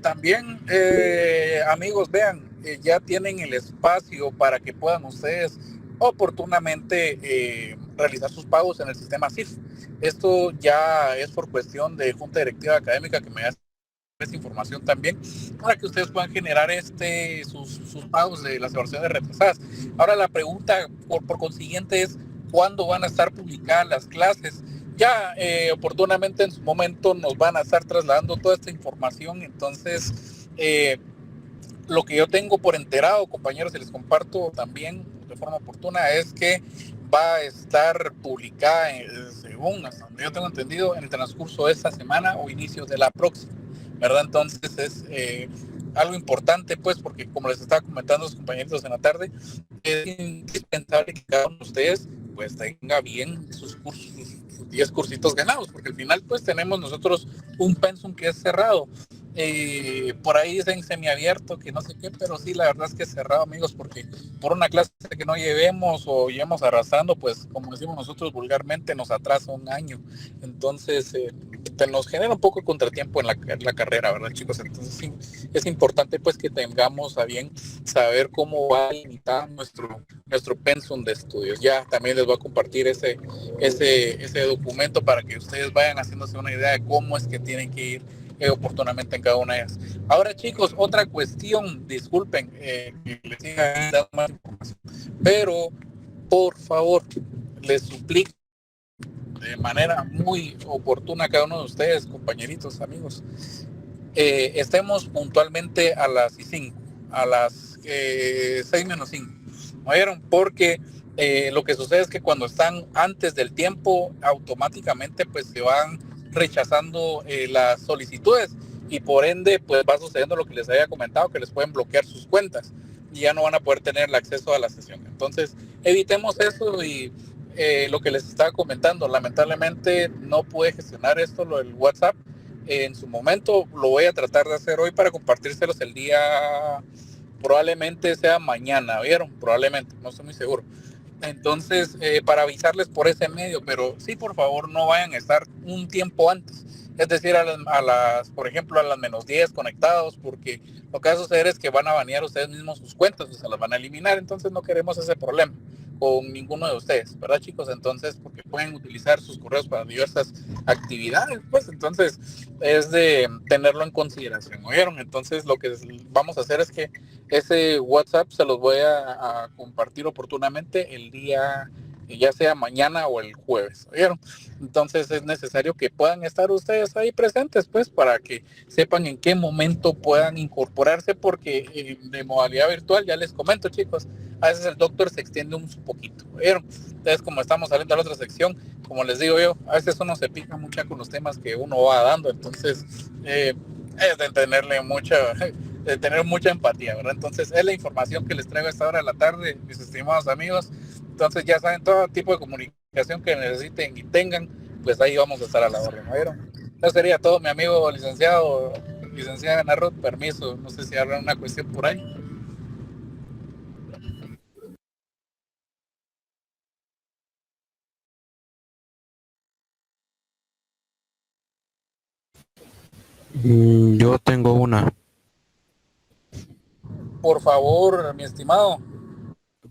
También, amigos, vean, ya tienen el espacio para que puedan ustedes oportunamente realizar sus pagos en el sistema CIF. Esto ya es por cuestión de Junta Directiva Académica que me da esta información también para que ustedes puedan generar sus pagos de las evaluaciones retrasadas. Ahora la pregunta por consiguiente es cuándo van a estar publicadas las clases. Ya oportunamente en su momento nos van a estar trasladando toda esta información, entonces lo que yo tengo por enterado, compañeros, y les comparto también de forma oportuna, es que va a estar publicada, según hasta donde yo tengo entendido, en el transcurso de esta semana o inicios de la próxima, ¿verdad? Entonces es algo importante, pues, porque como les estaba comentando los compañeros en la tarde, es indispensable que cada uno de ustedes pues tenga bien sus cursos, sus 10 cursitos ganados, porque al final pues tenemos nosotros un pensum que es cerrado. Por ahí dicen semiabierto, que no sé qué, pero sí, la verdad es que es cerrado, amigos, porque por una clase que no llevemos o llevemos arrastrando, pues como decimos nosotros vulgarmente, nos atrasa un año. Entonces, nos genera un poco el contratiempo en la carrera, ¿verdad, chicos? Entonces, sí, es importante pues que tengamos a bien saber cómo va a limitar nuestro pensum de estudios. Ya también les voy a compartir ese documento para que ustedes vayan haciéndose una idea de cómo es que tienen que ir oportunamente en cada una de ellas. Ahora, chicos, otra cuestión, disculpen que les siga dando más información, pero por favor, les suplico de manera muy oportuna a cada uno de ustedes, compañeritos, amigos, estemos puntualmente a las 5, a las 6 menos 5. ¿No vieron? Porque lo que sucede es que cuando están antes del tiempo, automáticamente pues se van rechazando las solicitudes y por ende pues va sucediendo lo que les había comentado, que les pueden bloquear sus cuentas y ya no van a poder tener el acceso a la sesión. Entonces, evitemos eso y lo que les estaba comentando, lamentablemente no pude gestionar esto, lo del WhatsApp, en su momento. Lo voy a tratar de hacer hoy para compartírselos el día, probablemente sea mañana, ¿vieron? Probablemente, no estoy muy seguro. Entonces, para avisarles por ese medio, pero sí, por favor, no vayan a estar un tiempo antes. Es decir, por ejemplo, a las -10 conectados, porque lo que va a suceder es que van a banear ustedes mismos sus cuentas, o se las van a eliminar, entonces no queremos ese problema con ninguno de ustedes, ¿verdad, chicos? Entonces, porque pueden utilizar sus correos para diversas actividades, pues entonces es de tenerlo en consideración, ¿oyeron? Entonces, lo que vamos a hacer es que ese WhatsApp se los voy a compartir oportunamente el día, ya sea mañana o el jueves, ¿oyeron? Entonces es necesario que puedan estar ustedes ahí presentes, pues, para que sepan en qué momento puedan incorporarse, porque de modalidad virtual, ya les comento, chicos, a veces el doctor se extiende un poquito, ¿oyeron? Entonces, como estamos saliendo a la otra sección, como les digo yo, a veces uno se pica mucho con los temas que uno va dando, entonces es de tenerle de tener mucha empatía, ¿verdad? Entonces, es la información que les traigo a esta hora de la tarde, mis estimados amigos. Entonces, ya saben, todo tipo de comunicación que necesiten y tengan, pues ahí vamos a estar a la orden, ¿no vieron? Eso sería todo, mi amigo licenciado, licenciada Ana Ruth, permiso, no sé si habrá una cuestión por ahí. Yo tengo una. Por favor, mi estimado.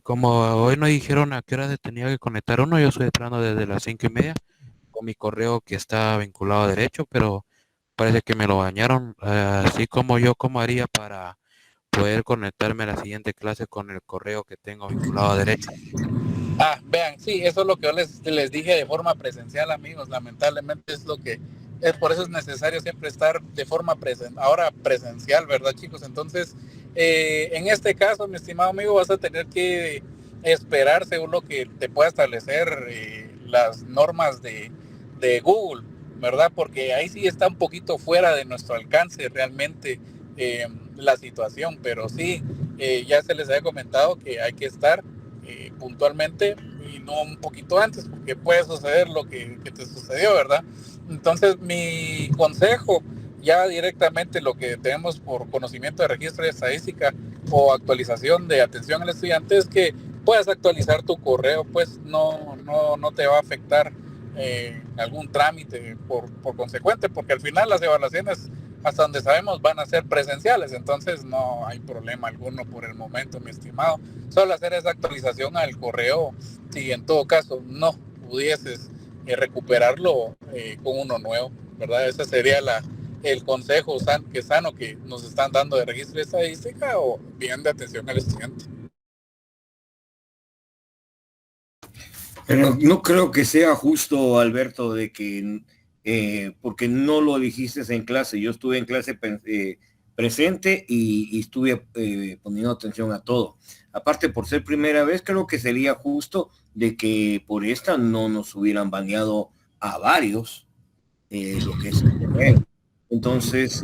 Como hoy no dijeron a qué hora se tenía que conectar uno, yo estoy esperando desde las 5:30 con mi correo que está vinculado a derecho, pero parece que me lo bañaron. Así como yo, ¿cómo haría para poder conectarme a la siguiente clase con el correo que tengo vinculado a derecho? Vean, sí, eso es lo que yo les dije de forma presencial, amigos. Lamentablemente es lo que es, por eso es necesario siempre estar de forma ahora presencial, ¿verdad, chicos? Entonces, en este caso, mi estimado amigo, vas a tener que esperar según lo que te pueda establecer las normas de Google, ¿verdad? Porque ahí sí está un poquito fuera de nuestro alcance realmente la situación, pero sí, ya se les había comentado que hay que estar puntualmente y no un poquito antes, porque puede suceder lo que te sucedió, ¿verdad? Entonces, mi consejo, ya directamente lo que tenemos por conocimiento de registro de estadística o actualización de atención al estudiante, es que puedas actualizar tu correo, pues no te va a afectar algún trámite por consecuente, porque al final las evaluaciones hasta donde sabemos van a ser presenciales, entonces no hay problema alguno por el momento, mi estimado. Solo hacer esa actualización al correo si en todo caso no pudieses recuperarlo con uno nuevo, ¿verdad? Ese sería el consejo sano que nos están dando de registro de estadística o bien de atención al estudiante. Pero no creo que sea justo, Alberto, de que porque no lo dijiste en clase. Yo estuve en clase presente y estuve poniendo atención a todo. Aparte, por ser primera vez, creo que sería justo de que por esta no nos hubieran baneado a varios lo que es el correo. Entonces,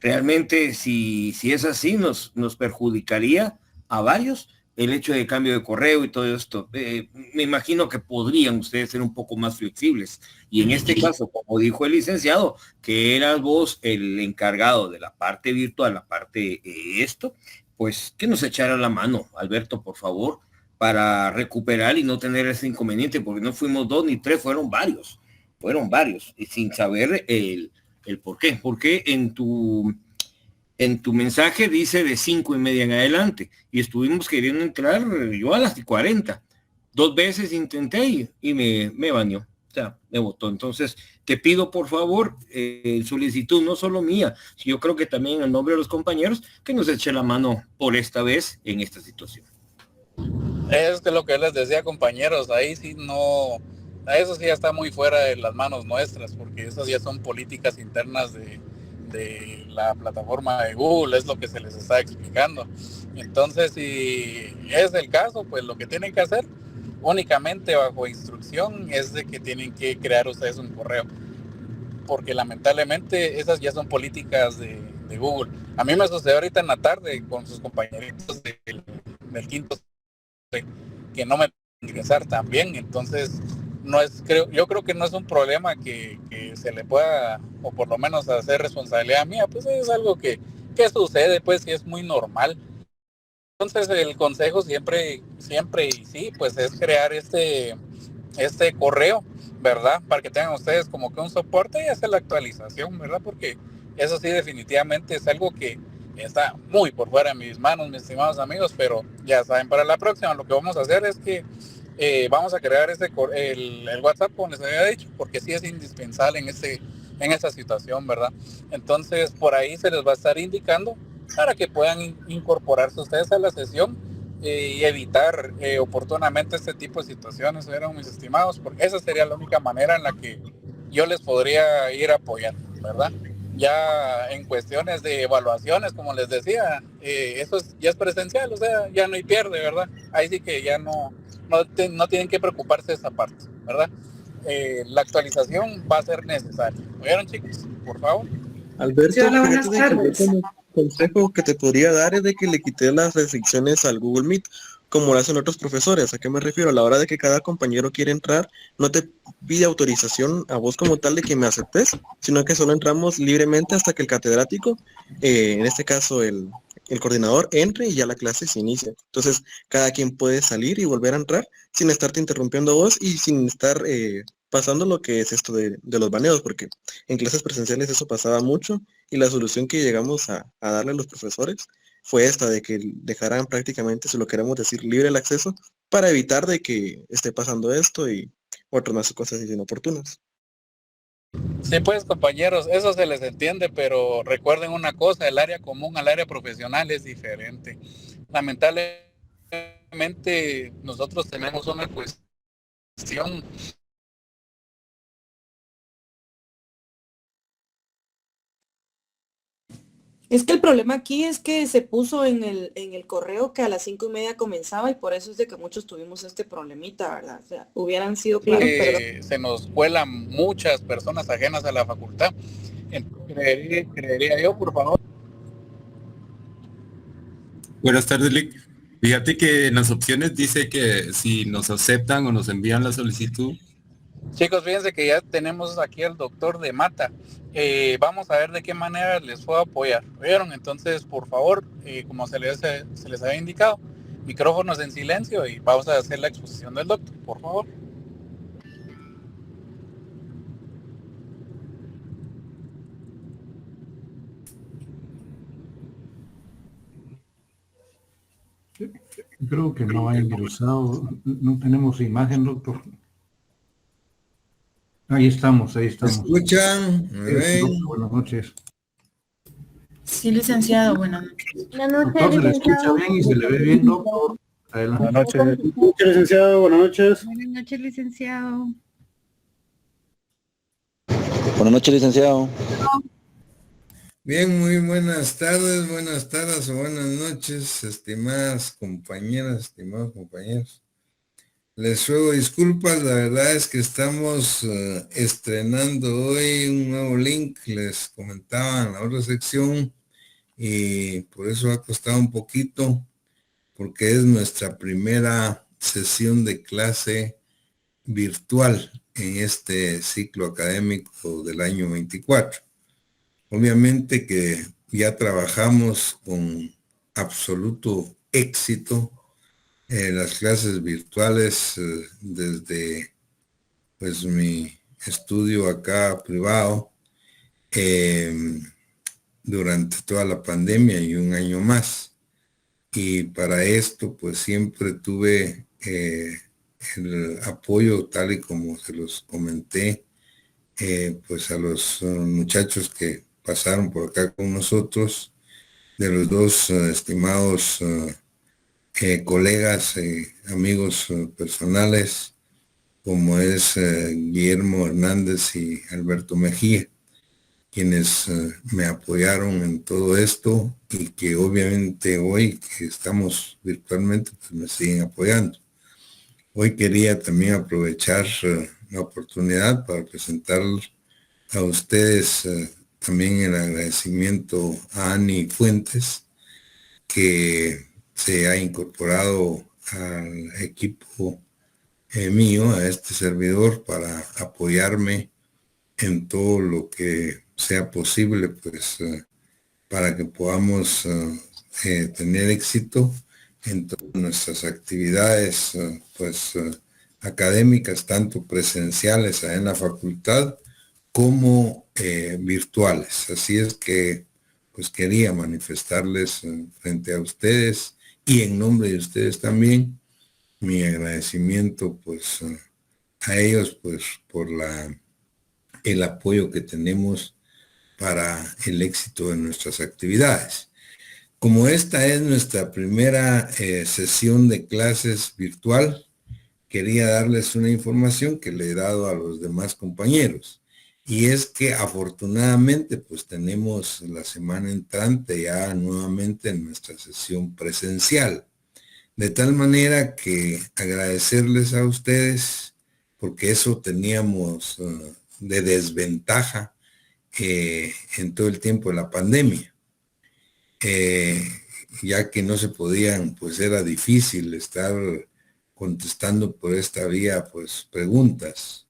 realmente si es así, nos perjudicaría a varios el hecho de cambio de correo y todo esto. Me imagino que podrían ustedes ser un poco más flexibles. Y en este caso, como dijo el licenciado, que eras vos el encargado de la parte virtual, la parte pues que nos echara la mano, Alberto, por favor, para recuperar y no tener ese inconveniente, porque no fuimos 2 ni 3, fueron varios, y sin saber el por qué. Porque en tu mensaje dice de 5:30 en adelante y estuvimos queriendo entrar yo a las 40. 2 veces intenté y me baneó, o sea, me votó. Entonces te pido por favor solicitud no solo mía, yo creo que también en nombre de los compañeros que nos eche la mano por esta vez en esta situación. Es que lo que les decía, compañeros, ahí sí no, eso sí ya está muy fuera de las manos nuestras, porque esas ya son políticas internas de la plataforma de Google, es lo que se les está explicando. Entonces, si es el caso, pues lo que tienen que hacer únicamente bajo instrucción es de que tienen que crear ustedes un correo, porque lamentablemente esas ya son políticas de Google. A mí me sucedió ahorita en la tarde con sus compañeritos del quinto que no me ingresar también, entonces no es, yo creo que no es un problema que se le pueda, o por lo menos hacer responsabilidad mía, pues es algo que sucede, pues, y es muy normal. Entonces el consejo siempre y sí, pues es crear este correo, ¿verdad? Para que tengan ustedes como que un soporte y hacer la actualización, ¿verdad? Porque eso sí definitivamente es algo que está muy por fuera de mis manos, mis estimados amigos, pero ya saben, para la próxima lo que vamos a hacer es que vamos a crear el WhatsApp, como les había dicho, porque sí es indispensable en esta situación, ¿verdad? Entonces por ahí se les va a estar indicando para que puedan incorporarse ustedes a la sesión y evitar oportunamente este tipo de situaciones, ¿vieron, mis estimados? Porque esa sería la única manera en la que yo les podría ir a apoyar, ¿verdad? Ya en cuestiones de evaluaciones, como les decía, eso ya es presencial, o sea, ya no hay pierde, ¿verdad? Ahí sí que ya no tienen que preocuparse de esa parte, ¿verdad? La actualización va a ser necesaria. ¿Oyeron, chicos? Por favor. Alberto, Sí, hola, fíjate buenas de que yo tardes. como consejo que te podría dar es de que le quites las restricciones al Google Meet, como lo hacen otros profesores. ¿A qué me refiero? A la hora de que cada compañero quiere entrar, no te pide autorización a vos como tal de que me aceptes, sino que solo entramos libremente hasta que el catedrático, en este caso el coordinador, entre y ya la clase se inicia. Entonces, cada quien puede salir y volver a entrar sin estarte interrumpiendo vos y sin estar pasando lo que es esto de los baneos, porque en clases presenciales eso pasaba mucho y la solución que llegamos a darle a los profesores fue esta, de que dejaran prácticamente, si lo queremos decir, libre el acceso para evitar de que esté pasando esto y otras más cosas inoportunas. Sí, pues, compañeros, eso se les entiende, pero recuerden una cosa, el área común al área profesional es diferente. Lamentablemente nosotros tenemos una cuestión. Es que el problema aquí es que se puso en el correo que a las 5:30 comenzaba y por eso es de que muchos tuvimos este problemita, ¿verdad? O sea, hubieran sido claros, perdón. Se nos cuelan muchas personas ajenas a la facultad. Creería yo, por favor. Buenas tardes, Lick. Fíjate que en las opciones dice que si nos aceptan o nos envían la solicitud. Chicos, fíjense que ya tenemos aquí al doctor de Mata. Vamos a ver de qué manera les puedo apoyar. ¿Vieron? Entonces, por favor, como se les había indicado, micrófonos en silencio y vamos a hacer la exposición del doctor, por favor. Creo que no ha ingresado. No tenemos imagen, doctor. Ahí estamos, ahí ¿Me estamos. escuchan? ¿Me ven? Buenas noches. Sí, licenciado, buenas noches. Buenas noches, Doctor, se le escucha licenciado. bien y se le ve bien, doctor. Adelante. Buenas noches, licenciado. Buenas noches. Buenas noches, licenciado. Buenas noches, licenciado. Bien, muy buenas tardes o buenas noches, estimadas compañeras, estimados compañeros. Les ruego disculpas, la verdad es que estamos estrenando hoy un nuevo link, les comentaba en la otra sección, y por eso ha costado un poquito, porque es nuestra primera sesión de clase virtual en este ciclo académico del año 24. Obviamente que ya trabajamos con absoluto éxito las clases virtuales desde pues mi estudio acá privado durante toda la pandemia y un año más. Y para esto pues siempre tuve el apoyo, tal y como se los comenté, pues a los muchachos que pasaron por acá con nosotros, de los dos estimados colegas, amigos personales, como es Guillermo Hernández y Alberto Mejía, quienes me apoyaron en todo esto y que obviamente hoy que estamos virtualmente, pues me siguen apoyando. Hoy quería también aprovechar la oportunidad para presentar a ustedes también el agradecimiento a Ani Fuentes, que se ha incorporado al equipo mío, a este servidor, para apoyarme en todo lo que sea posible, pues para que podamos tener éxito en todas nuestras actividades académicas, tanto presenciales en la facultad como virtuales. Así es que pues quería manifestarles frente a ustedes y en nombre de ustedes también mi agradecimiento pues a ellos pues por el apoyo que tenemos para el éxito de nuestras actividades. Como esta es nuestra primera sesión de clases virtual, quería darles una información que le he dado a los demás compañeros. Y es que afortunadamente pues tenemos la semana entrante ya nuevamente en nuestra sesión presencial. De tal manera que agradecerles a ustedes, porque eso teníamos de desventaja en todo el tiempo de la pandemia. Ya que no se podían, pues era difícil estar contestando por esta vía pues preguntas.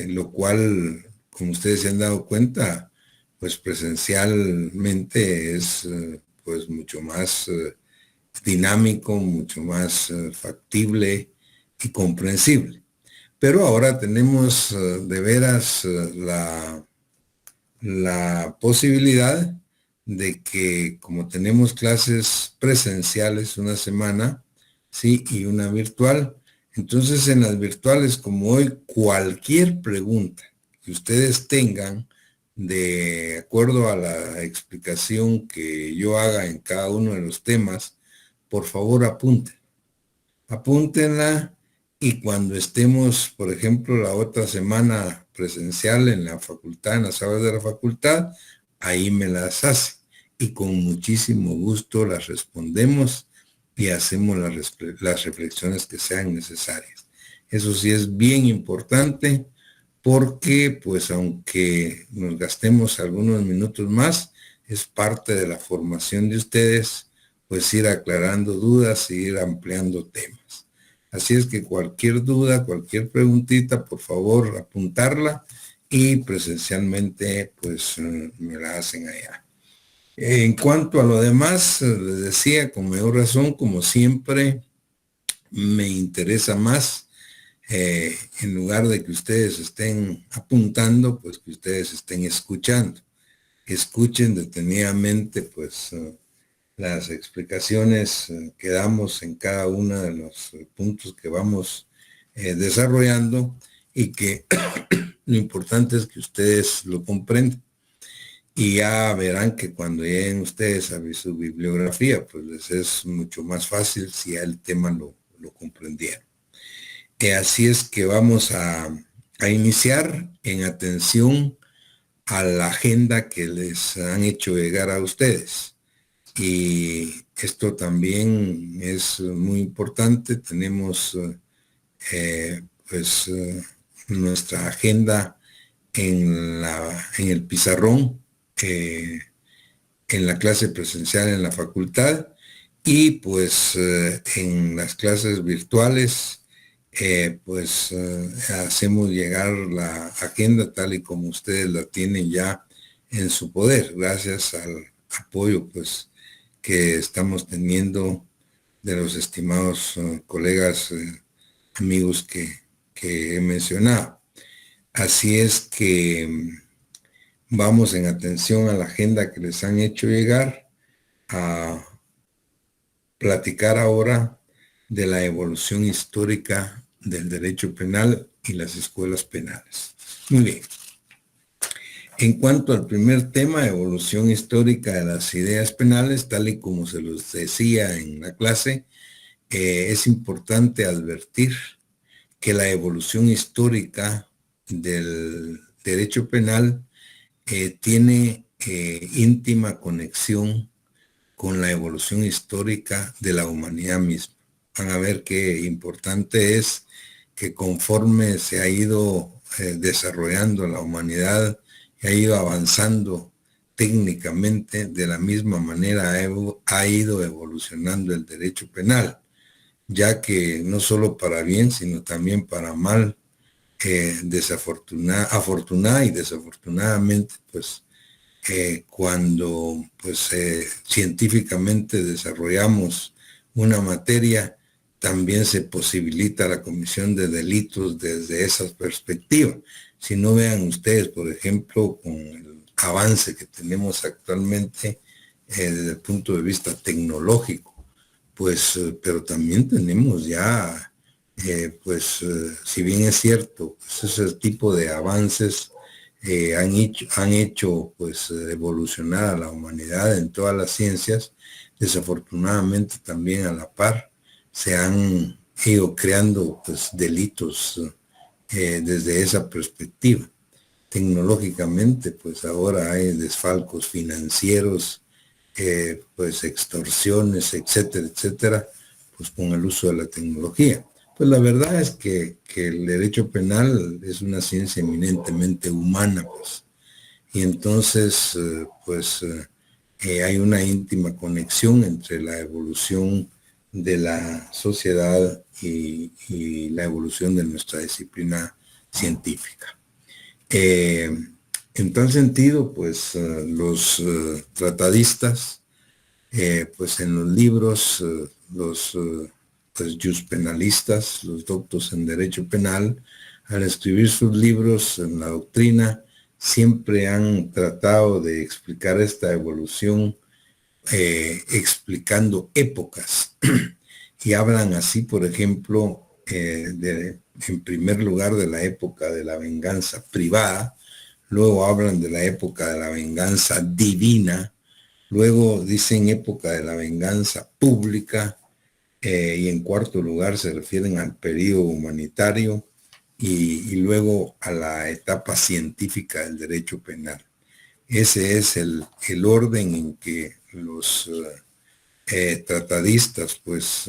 Lo cual, como ustedes se han dado cuenta, pues presencialmente es pues mucho más dinámico, mucho más factible y comprensible. Pero ahora tenemos de veras la posibilidad de que, como tenemos clases presenciales una semana, sí, y una virtual, entonces en las virtuales, como hoy, cualquier pregunta que ustedes tengan, de acuerdo a la explicación que yo haga en cada uno de los temas, por favor apúntenla, y cuando estemos, por ejemplo, la otra semana presencial en la facultad, en las aulas de la facultad, ahí me las hace y con muchísimo gusto las respondemos y hacemos las reflexiones que sean necesarias. Eso sí es bien importante, porque pues aunque nos gastemos algunos minutos más, es parte de la formación de ustedes, pues ir aclarando dudas e ir ampliando temas. Así es que cualquier duda, cualquier preguntita, por favor apuntarla y presencialmente pues me la hacen allá. En cuanto a lo demás, les decía con mayor razón, como siempre, me interesa más, en lugar de que ustedes estén apuntando, pues que ustedes estén escuchando. Escuchen detenidamente, pues, las explicaciones que damos en cada uno de los puntos que vamos desarrollando, y que lo importante es que ustedes lo comprendan. Y ya verán que cuando lleguen ustedes a su bibliografía, pues les es mucho más fácil si ya el tema lo comprendieron. Así es que vamos a iniciar en atención a la agenda que les han hecho llegar a ustedes. Y esto también es muy importante. Tenemos nuestra agenda en el pizarrón, en la clase presencial en la facultad, y pues en las clases virtuales hacemos llegar la agenda tal y como ustedes la tienen ya en su poder, gracias al apoyo pues que estamos teniendo de los estimados colegas, amigos que he mencionado. Así es que vamos en atención a la agenda que les han hecho llegar, a platicar ahora de la evolución histórica del derecho penal y las escuelas penales. Muy bien. En cuanto al primer tema, evolución histórica de las ideas penales, tal y como se los decía en la clase, es importante advertir que la evolución histórica del derecho penal tiene íntima conexión con la evolución histórica de la humanidad misma. Van a ver qué importante es que conforme se ha ido desarrollando la humanidad, ha ido avanzando técnicamente, de la misma manera ha ido evolucionando el derecho penal, ya que no solo para bien, sino también para mal, afortunada y desafortunadamente, pues cuando pues científicamente desarrollamos una materia, también se posibilita la comisión de delitos desde esa perspectiva. Si no, vean ustedes, por ejemplo, con el avance que tenemos actualmente desde el punto de vista tecnológico, pues, pero también tenemos ya, si bien es cierto, pues, ese tipo de avances han hecho pues evolucionar a la humanidad en todas las ciencias. Desafortunadamente también a la par se han ido creando pues delitos desde esa perspectiva. Tecnológicamente pues ahora hay desfalcos financieros, pues extorsiones, etcétera, etcétera, pues con el uso de la tecnología. Pues la verdad es que el derecho penal es una ciencia eminentemente humana, pues. Y entonces, hay una íntima conexión entre la evolución de la sociedad y la evolución de nuestra disciplina científica. En tal sentido, pues los tratadistas, pues en los libros, los juspenalistas, los doctos en derecho penal, al escribir sus libros en la doctrina, siempre han tratado de explicar esta evolución explicando épocas. Y hablan así, por ejemplo, en primer lugar de la época de la venganza privada, luego hablan de la época de la venganza divina, luego dicen época de la venganza pública, y en cuarto lugar se refieren al periodo humanitario y luego a la etapa científica del derecho penal. Ese es el orden en que los tratadistas pues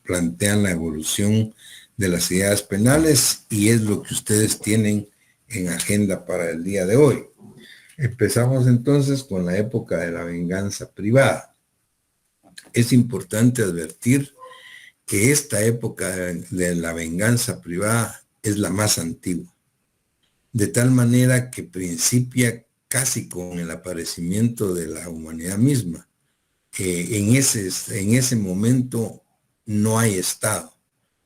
plantean la evolución de las ideas penales, y es lo que ustedes tienen en agenda para el día de hoy. Empezamos entonces con la época de la venganza privada. Es importante advertir que esta época de la venganza privada es la más antigua, de tal manera que principia casi con el aparecimiento de la humanidad misma. En ese momento no hay Estado,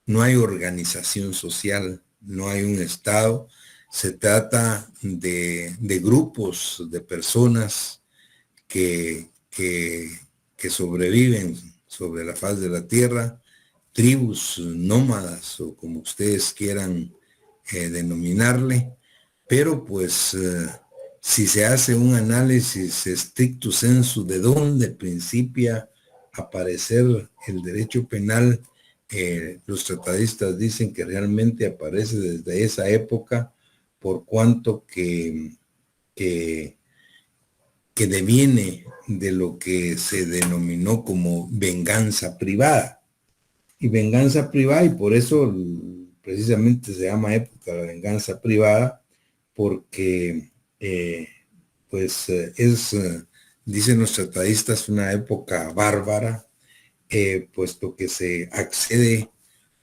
no hay organización social, no hay un Estado. Se trata de grupos de personas que que sobreviven sobre la faz de la tierra, tribus nómadas o como ustedes quieran denominarle, pero pues si se hace un análisis stricto sensu de dónde principia a aparecer el derecho penal, los tratadistas dicen que realmente aparece desde esa época, por cuanto que deviene de lo que se denominó como venganza privada. Y venganza privada, y por eso precisamente se llama época de la venganza privada, porque dicen los tratadistas, una época bárbara, puesto que se accede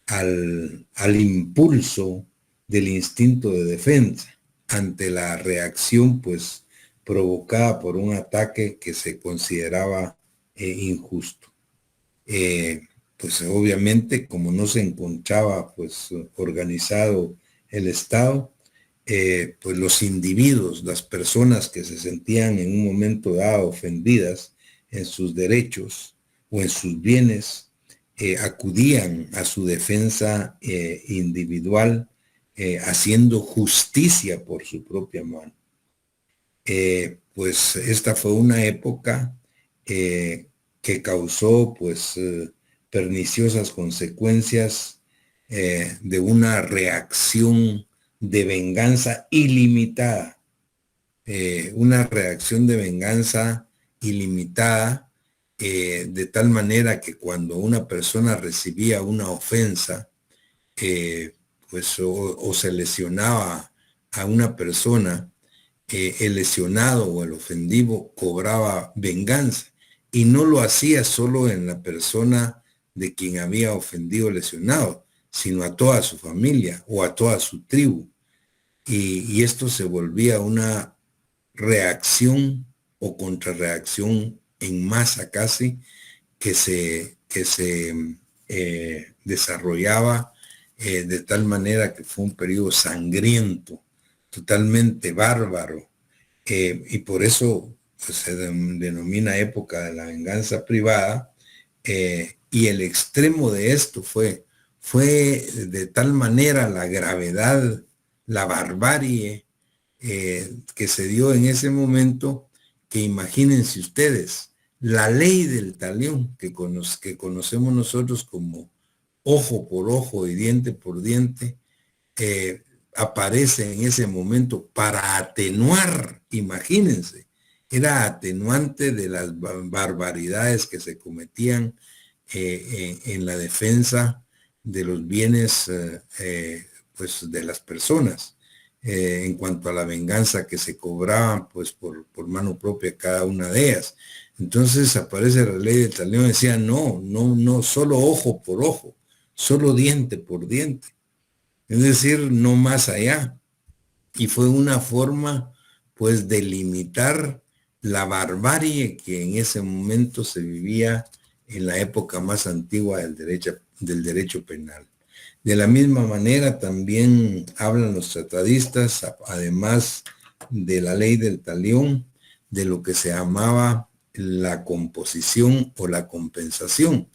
al impulso del instinto de defensa ante la reacción pues provocada por un ataque que se consideraba injusto. Pues obviamente, como no se encontraba pues organizado el Estado, pues los individuos, las personas que se sentían en un momento dado ofendidas en sus derechos o en sus bienes, acudían a su defensa individual, haciendo justicia por su propia mano. Pues esta fue una época que causó pues perniciosas consecuencias de una reacción de venganza ilimitada, de tal manera que cuando una persona recibía una ofensa, pues o se lesionaba a una persona, el lesionado o el ofendido cobraba venganza, y no lo hacía solo en la persona de quien había ofendido o lesionado, sino a toda su familia o a toda su tribu. Y esto se volvía una reacción o contrarreacción en masa casi, que se desarrollaba de tal manera que fue un periodo sangriento, totalmente bárbaro, y por eso pues, se denomina época de la venganza privada, y el extremo de esto fue de tal manera la gravedad, la barbarie que se dio en ese momento, que imagínense ustedes, la ley del talión que conocemos nosotros como ojo por ojo y diente por diente, aparece en ese momento para atenuar, imagínense, era atenuante de las barbaridades que se cometían en la defensa de los bienes pues de las personas, en cuanto a la venganza que se cobraban pues por mano propia cada una de ellas. Entonces aparece la ley del talión, decía no, solo ojo por ojo, solo diente por diente, es decir, no más allá. Y fue una forma pues de limitar la barbarie que en ese momento se vivía en la época más antigua del derecho penal. De la misma manera también hablan los tratadistas, además de la ley del talión, de lo que se llamaba la composición o la compensación.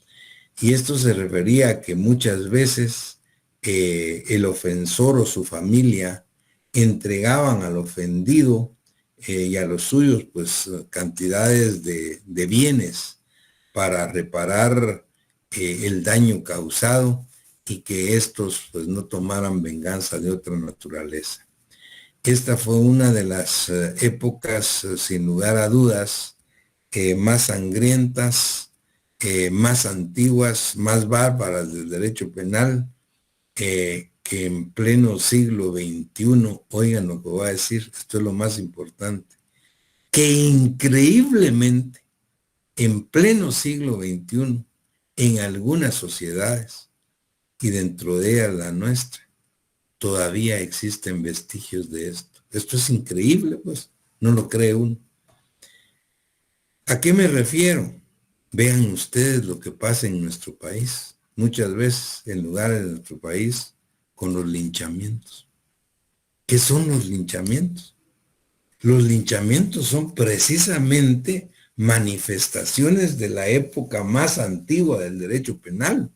Y esto se refería a que muchas veces el ofensor o su familia entregaban al ofendido y a los suyos pues cantidades de bienes para reparar el daño causado, y que estos pues no tomaran venganza de otra naturaleza. Esta fue una de las épocas, sin lugar a dudas, más sangrientas, más antiguas, más bárbaras del derecho penal, que en pleno siglo XXI, oigan lo que voy a decir, esto es lo más importante, que increíblemente en pleno siglo XXI, en algunas sociedades, y dentro de ella la nuestra, todavía existen vestigios de esto. Esto es increíble, pues, no lo cree uno. ¿A qué me refiero? Vean ustedes lo que pasa en nuestro país, muchas veces en lugares de nuestro país, con los linchamientos. ¿Qué son los linchamientos? Los linchamientos son precisamente manifestaciones de la época más antigua del derecho penal,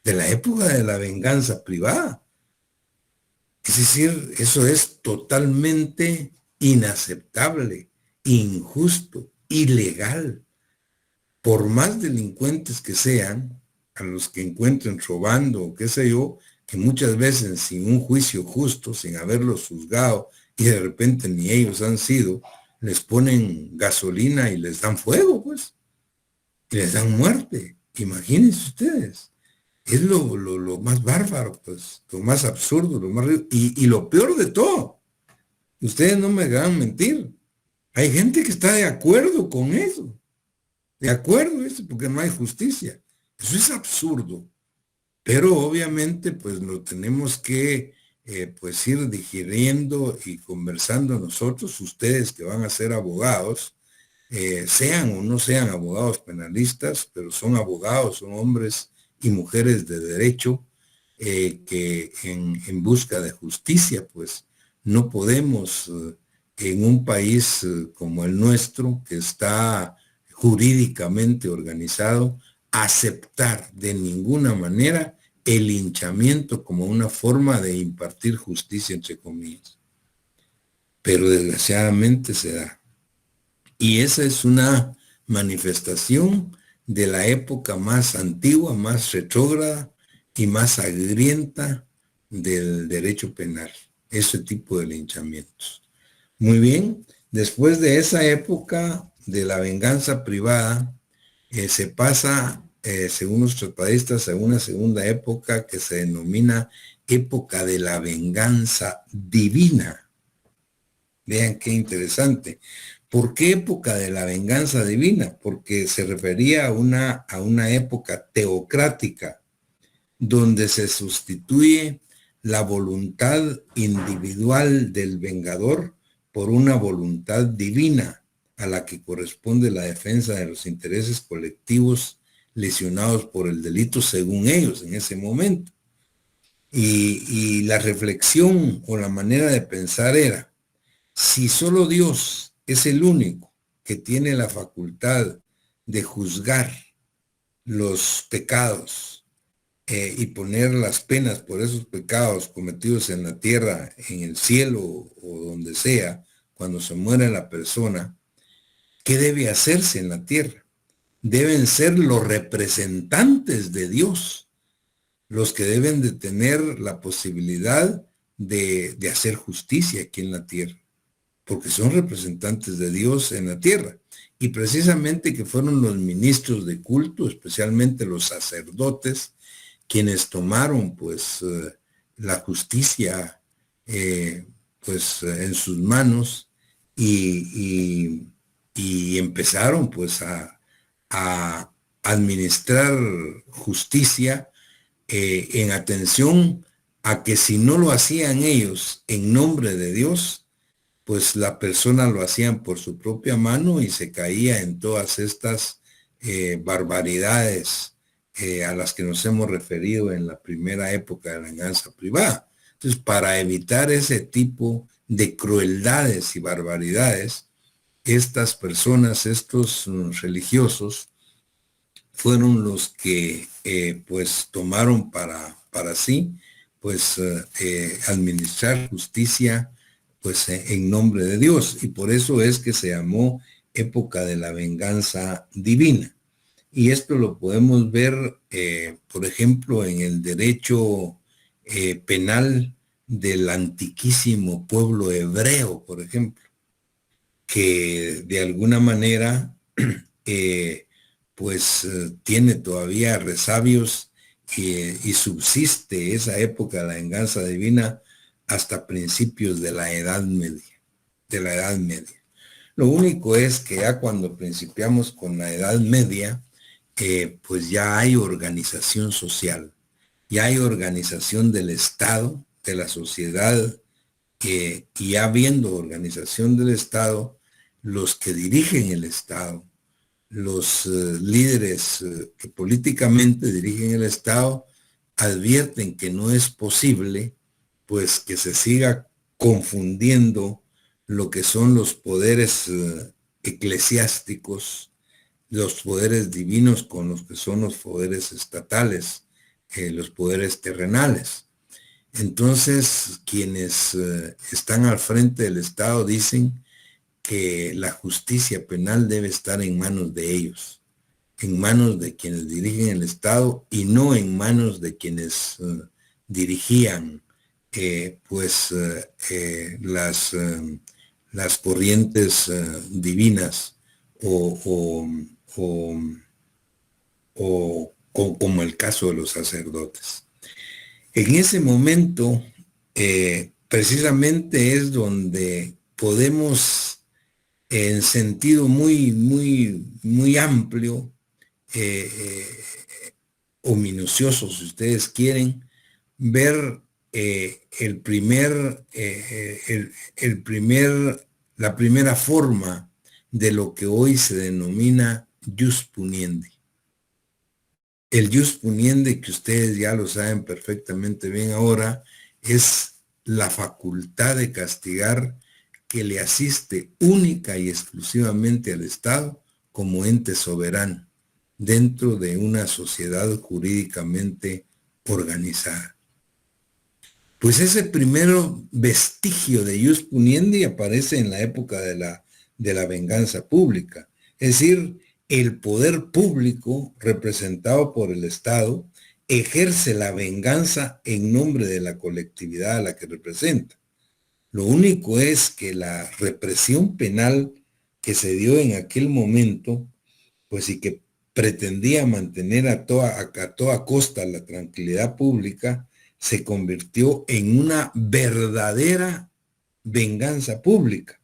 de la época de la venganza privada. Es decir, eso es totalmente inaceptable, injusto, ilegal. Por más delincuentes que sean, a los que encuentren robando o qué sé yo, que muchas veces sin un juicio justo, sin haberlos juzgado, y de repente ni ellos han sido, les ponen gasolina y les dan fuego, pues, y les dan muerte. Imagínense ustedes. Es lo más bárbaro, pues, lo más absurdo, lo más y lo peor de todo. Ustedes no me hagan mentir. Hay gente que está de acuerdo con eso. De acuerdo, eso, porque no hay justicia. Eso es absurdo. Pero obviamente, pues lo tenemos que pues ir digiriendo y conversando nosotros, ustedes que van a ser abogados, sean o no sean abogados penalistas, pero son abogados, son hombres y mujeres de derecho que en busca de justicia, pues no podemos en un país como el nuestro, que está jurídicamente organizado, aceptar de ninguna manera el linchamiento como una forma de impartir justicia, entre comillas. Pero desgraciadamente se da. Y esa es una manifestación de la época más antigua, más retrógrada y más sangrienta del derecho penal, ese tipo de linchamientos. Muy bien, después de esa época de la venganza privada, se pasa, según los tratadistas, a una segunda época que se denomina época de la venganza divina. Vean qué interesante. ¿Por qué época de la venganza divina? Porque se refería a una época teocrática, donde se sustituye la voluntad individual del vengador por una voluntad divina, a la que corresponde la defensa de los intereses colectivos lesionados por el delito según ellos en ese momento. Y la reflexión o la manera de pensar era, si solo Dios es el único que tiene la facultad de juzgar los pecados y poner las penas por esos pecados cometidos en la tierra, en el cielo o donde sea, cuando se muere la persona, ¿qué debe hacerse en la tierra? Deben ser los representantes de Dios los que deben de tener la posibilidad de hacer justicia aquí en la tierra, porque son representantes de Dios en la tierra. Y precisamente que fueron los ministros de culto, especialmente los sacerdotes, quienes tomaron pues la justicia pues en sus manos y empezaron pues a administrar justicia en atención a que si no lo hacían ellos en nombre de Dios, pues la persona lo hacían por su propia mano y se caía en todas estas barbaridades a las que nos hemos referido en la primera época de la venganza privada. Entonces, para evitar ese tipo de crueldades y barbaridades, estas personas, estos religiosos, fueron los que pues tomaron para sí, pues administrar justicia pues en nombre de Dios. Y por eso es que se llamó época de la venganza divina. Y esto lo podemos ver, por ejemplo, en el derecho penal del antiquísimo pueblo hebreo, por ejemplo, que de alguna manera pues tiene todavía resabios y subsiste esa época de la venganza divina hasta principios de la Edad Media. Lo único es que ya cuando principiamos con la Edad Media, pues ya hay organización social, ya hay organización del Estado, de la sociedad, y ya habiendo organización del Estado, los que dirigen el Estado, los líderes que políticamente dirigen el Estado, advierten que no es posible pues que se siga confundiendo lo que son los poderes eclesiásticos los poderes divinos con los que son los poderes estatales, los poderes terrenales. Entonces, quienes están al frente del Estado dicen que la justicia penal debe estar en manos de ellos, en manos de quienes dirigen el Estado y no en manos de quienes dirigían las corrientes divinas como el caso de los sacerdotes. En ese momento, precisamente es donde podemos, en sentido muy amplio o minucioso, si ustedes quieren, ver la primera forma de lo que hoy se denomina jus puniendi. El jus puniendi, que ustedes ya lo saben perfectamente bien ahora, es la facultad de castigar que le asiste única y exclusivamente al Estado como ente soberano dentro de una sociedad jurídicamente organizada. Pues ese primer vestigio de jus puniendi aparece en la época de la venganza pública. Es decir, el poder público representado por el Estado ejerce la venganza en nombre de la colectividad a la que representa. Lo único es que la represión penal que se dio en aquel momento, pues y que pretendía mantener a toda costa la tranquilidad pública, se convirtió en una verdadera venganza pública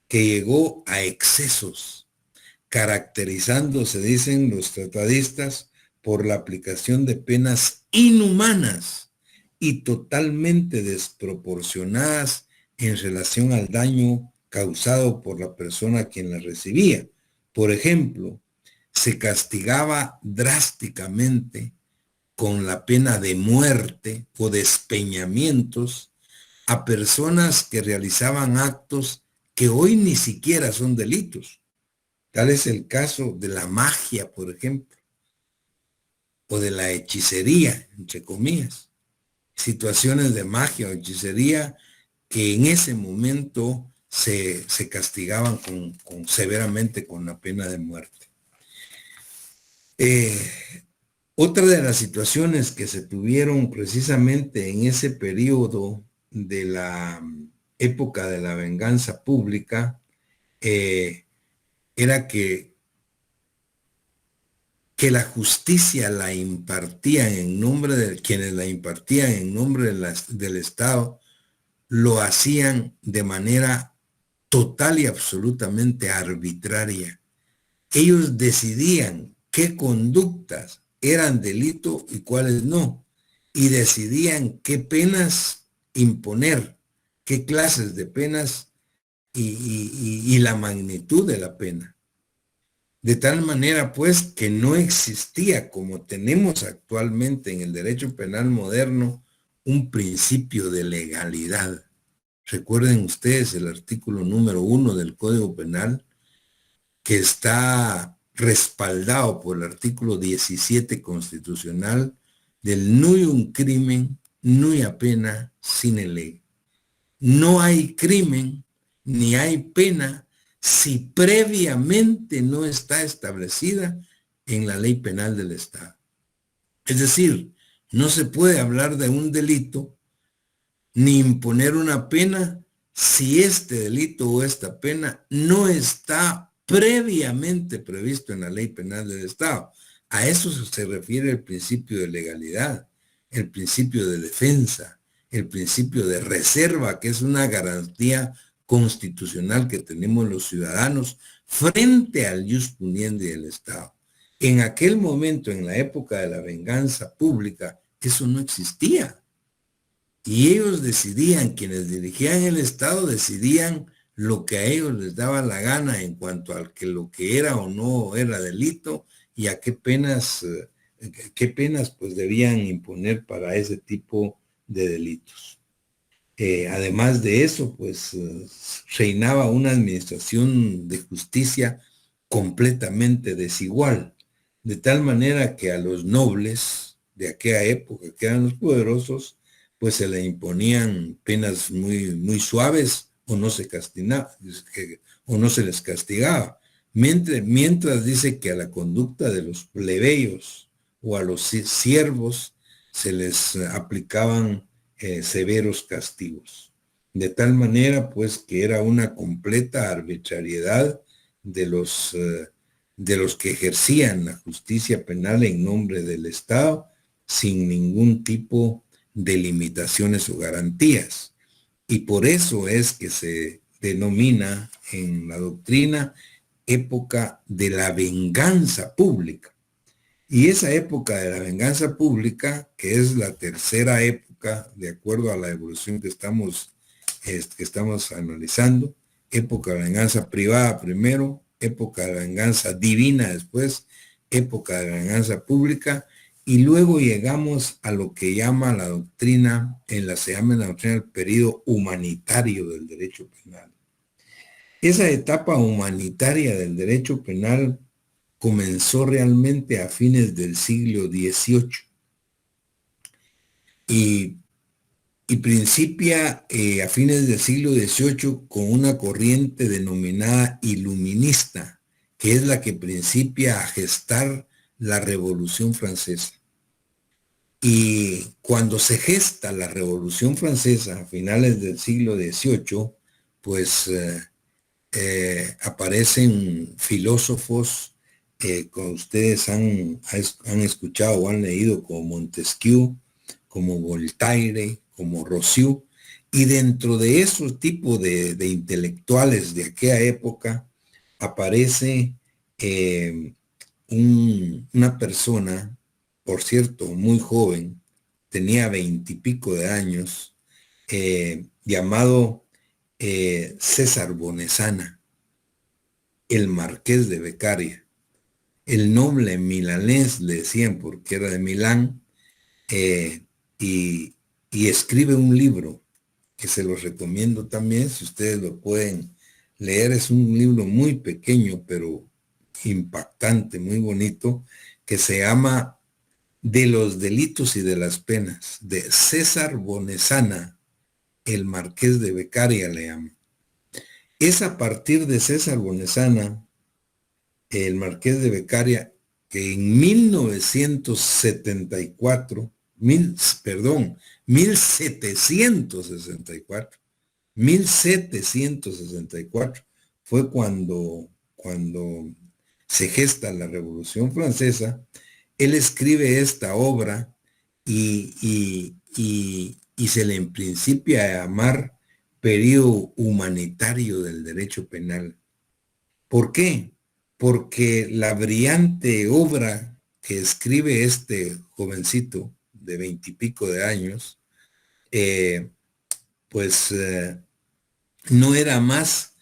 que llegó a excesos, caracterizándose, dicen los tratadistas, por la aplicación de penas inhumanas y totalmente desproporcionadas en relación al daño causado por la persona a quien la recibía. Por ejemplo, se castigaba drásticamente con la pena de muerte o despeñamientos a personas que realizaban actos que hoy ni siquiera son delitos. Tal es el caso de la magia, por ejemplo, o de la hechicería, entre comillas. Situaciones de magia o hechicería que en ese momento se castigaban severamente con la pena de muerte. Otra de las situaciones que se tuvieron precisamente en ese periodo de la época de la venganza pública era que la justicia la impartían en nombre de quienes la impartían en nombre del Estado, lo hacían de manera total y absolutamente arbitraria. Ellos decidían qué conductas eran delito y cuáles no, y decidían qué penas imponer, qué clases de penas y la magnitud de la pena. De tal manera, pues, que no existía, como tenemos actualmente en el derecho penal moderno, un principio de legalidad. Recuerden ustedes el artículo número 1 del Código Penal, que está respaldado por el artículo 17 constitucional del nullum crimen, nulla pena sine ley. No hay crimen ni hay pena si previamente no está establecida en la ley penal del Estado. Es decir, no se puede hablar de un delito ni imponer una pena si este delito o esta pena no está previamente previsto en la ley penal del Estado. A eso se refiere el principio de legalidad, el principio de defensa, el principio de reserva, que es una garantía constitucional que tenemos los ciudadanos frente al jus puniendi del Estado. En aquel momento, en la época de la venganza pública, eso no existía. Y ellos decidían, quienes dirigían el Estado, decidían lo que a ellos les daba la gana en cuanto a lo que era o no era delito y a qué penas pues debían imponer para ese tipo de delitos. Además de eso, pues reinaba una administración de justicia completamente desigual, de tal manera que a los nobles de aquella época, que eran los poderosos, pues se le imponían penas muy suaves o no se castigaba, o no se les castigaba. Mientras dice que a la conducta de los plebeyos o a los siervos se les aplicaban severos castigos. De tal manera, pues, que era una completa arbitrariedad de los que ejercían la justicia penal en nombre del Estado, sin ningún tipo de limitaciones o garantías. Y por eso es que se denomina en la doctrina época de la venganza pública. Y esa época de la venganza pública, que es la tercera época, de acuerdo a la evolución que estamos analizando, época de la venganza privada primero, época de la venganza divina después, época de la venganza pública, y luego llegamos a lo que llama la doctrina, se llama la doctrina del periodo humanitario del derecho penal. Esa etapa humanitaria del derecho penal comenzó realmente a fines del siglo XVIII y principia a fines del siglo XVIII con una corriente denominada iluminista, que es la que principia a gestar la Revolución Francesa. Y cuando se gesta la Revolución Francesa a finales del siglo XVIII, pues aparecen filósofos que ustedes han escuchado o han leído, como Montesquieu, como Voltaire, como Rousseau, y dentro de esos tipos de intelectuales de aquella época aparece una persona, por cierto, muy joven, tenía 20 y pico de años, llamado César Bonesana, el marqués de Beccaria. El noble milanés le decían porque era de Milán, y escribe un libro que se los recomiendo también, si ustedes lo pueden leer. Es un libro muy pequeño, pero impactante, muy bonito, que se llama De los delitos y de las penas, de César Bonesana, el marqués de Beccaria le llama. Es a partir de César Bonesana, el marqués de Beccaria, que en 1764 fue cuando se gesta la Revolución Francesa. Él escribe esta obra y se le principia a llamar periodo humanitario del derecho penal. ¿Por qué? Porque la brillante obra que escribe este jovencito de 20 y pico de años, no era más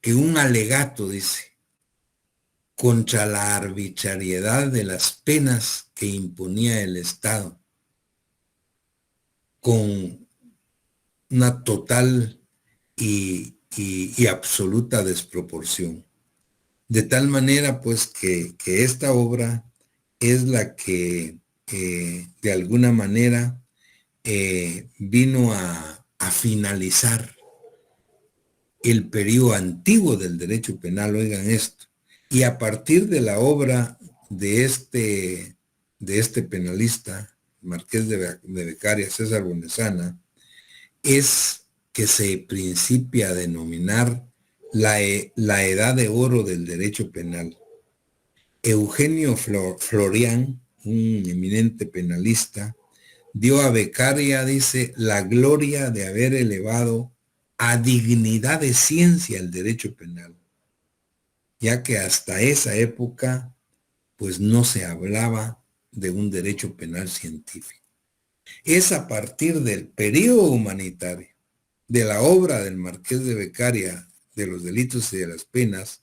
que un alegato, dice, contra la arbitrariedad de las penas que imponía el Estado, con una total y absoluta desproporción. De tal manera, pues, que esta obra es la que de alguna manera vino a finalizar el periodo antiguo del derecho penal, oigan esto. Y a partir de la obra de este penalista, marqués de Beccaria, César Bonesana, es que se principia a denominar la edad de oro del derecho penal. Eugenio Florian, un eminente penalista, dio a Beccaria, dice, la gloria de haber elevado a dignidad de ciencia el derecho penal, ya que hasta esa época pues no se hablaba de un derecho penal científico. Es a partir del periodo humanitario, de la obra del marqués de Beccaria, de los delitos y de las penas,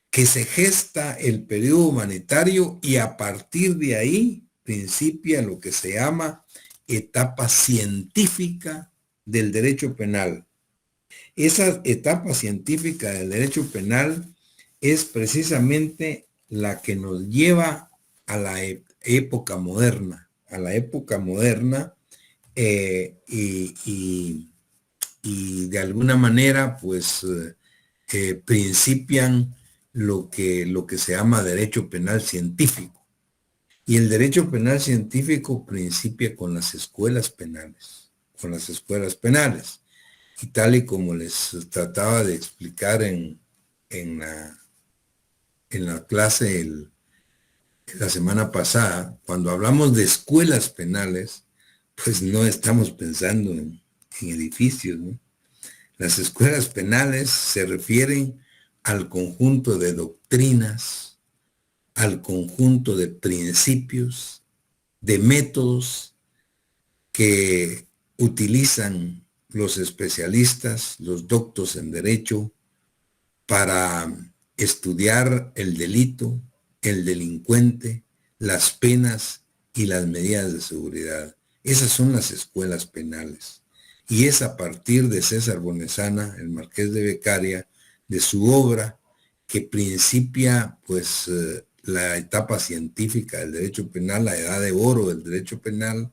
que se gesta el periodo humanitario, y a partir de ahí principia lo que se llama etapa científica del derecho penal. Esa etapa científica del derecho penal es precisamente la que nos lleva a la época moderna, y de alguna manera pues principian lo que se llama derecho penal científico. Y el derecho penal científico principia con las escuelas penales, Y tal y como les trataba de explicar en la clase la semana pasada, cuando hablamos de escuelas penales, pues no estamos pensando en edificios, ¿no? Las escuelas penales se refieren al conjunto de doctrinas, al conjunto de principios, de métodos que utilizan los especialistas, los doctos en derecho, para estudiar el delito, el delincuente, las penas y las medidas de seguridad. Esas son las escuelas penales. Y es a partir de César Bonesana, el Marqués de Beccaria, de su obra, que principia pues la etapa científica del derecho penal, la edad de oro del derecho penal,